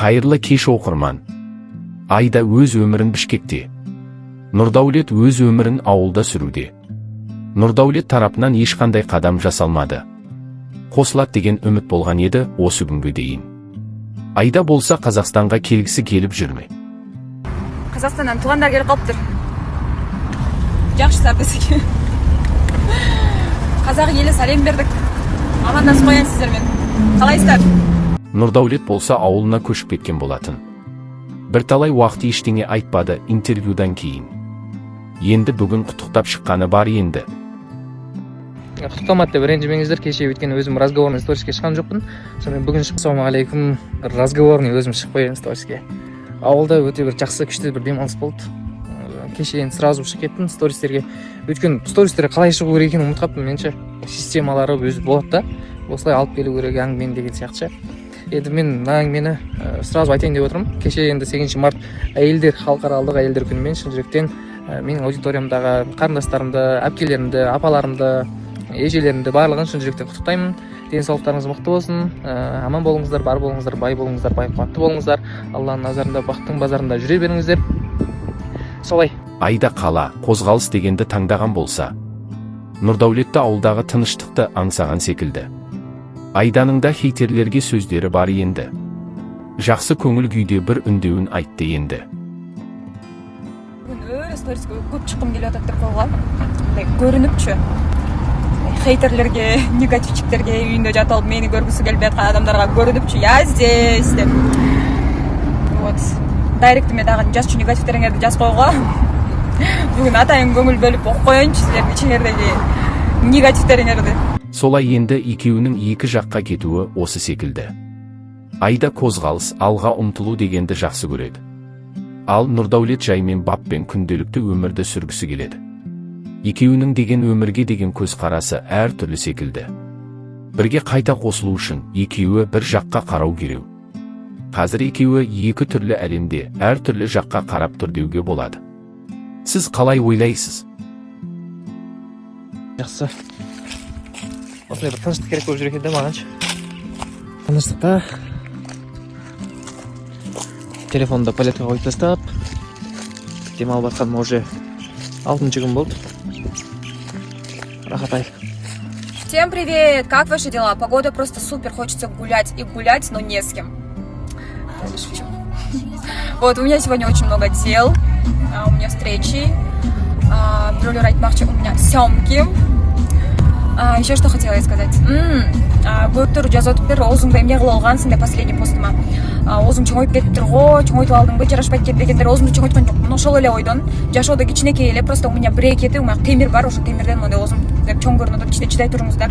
Қайырлы кеш оқырман. Айда өз өмірін Бішкекте. Нұрдәулет өз өмірін ауылда сүруде. Нұрдәулет тарапынан ешқандай қадам жасалмады. Қосылады деген үміт болған еді осы күнге дейін. Айда болса Қазақстанға келгісі келіп жүрме. Қазақстаннан туғандар келіп қалыптыр. Жақшылар бізге. Қазақ елі сәлем бердік. Амандасып қояйын сіздермен. Қалайсыздар? Нұрдәулет болса ауылына көшіп кеткен болатын. Бірталай уақыт ештеңе айтпады интервьюдан кейін. Енді бүгін құттықтап шыққаны бар енді. Құттықтамады деп ренжімеңіздер, кеше өйткені өзім разговорный сториске шыққан жоқпын. Сонымен бүгін ассалаумағалейкум разговорный өзім шығып қояйын сториске. Ауылда өте бір жақсы күшті бір демалыс болды. Кеше енді сразу шығып кеттім стористерге. Өйткені стористерге қалай шығу керек екенін ұмытып қалыптым. Меніңше системалары өзі болады да. Осылай алып келу керек әңгімені деген сияқты. Енді мен әңгімені сразу айтайын деп отырмын. Кеше енді 8 март әйелдер халықаралық әйелдер күнімен шын жүректен менің аудиториямдағы қарындастарымды, әпкелерімді, апаларымды, ежелерімді барлығын шын жүректен құттықтаймын. Денсаулықтарыңыз мықты болсын, аман болыңыздар, бар болыңыздар, бай болыңыздар, бай қуатты болыңыздар. Алланың назарында, бақыттың базарында жүре беріңіздер. Солай. Айда қала, қозғалыс дегенді таңдаған болса, Нұрдәулетті ауылдағы тыныштықты аңсаған секілді. Айданың да хейтерлерге сөздері бар енді. Жақсы көңіл күйде бір үндеуін айтты енді. Бүгін сториске көп шыққым келіп жатыр қолға. Көрініпші. Хейтерлерге, негативчиктерге үйінде жатып мені көргісі келіп жатқан адамдарға көрініпші. Я здесь деп. Вот. Дайректіме дағы жазшы негативтеріңерді жаз қойға. Бүгін атайын көңіл бөліп оқып қойыншы сіздерге ішіңердегі негативтеріңерді. Солай енді екеуінің екі жаққа кетуі осы секілді. Айда қозғалыс, алға ұмтылу дегенді жақсы көреді. Ал Нұрдәулет жаймен баппен күнделікті өмірді сүргісі келеді. Екеуінің деген өмірге деген көзқарасы әр түрлі секілді. Бірге қайта қосылу үшін екеуі бір жаққа қарау керек. Қазір екеуі екі түрлі әлемде әр түрлі жаққа қарап тұр деуге болады. Сіз қалай ойлайсыз? Жақсы. Осылай бір тыныштық керек болып жүр екен де мағаншы. Тыныштықта телефонды палетке қойып тастап демалып жатқаныма уже 6-шы күн болды. Рахат. Всем привет! Как ваши дела? Погода просто супер, хочется гулять и гулять, но не с кем. Я шучу. Вот, у меня сегодня очень много дел, у меня встречи, у меня съемки. Еще что хотела я сказать. Көптер жазып отыр, озыңды эмне кылып алгансың деп последний постыма. Озуң чоңойуп кетиптир го, чоңойтуп алдыңбы, жарашпайт кетти дегендер, озумду чоңойткон жокмун. Ошол эле ойдон. Жашоодо кичинекей эле, просто у меня брекети, у меня темир бар, ошо темирден мондай озум деп чоң көрүнүп атат. Чыдай туруңуздар.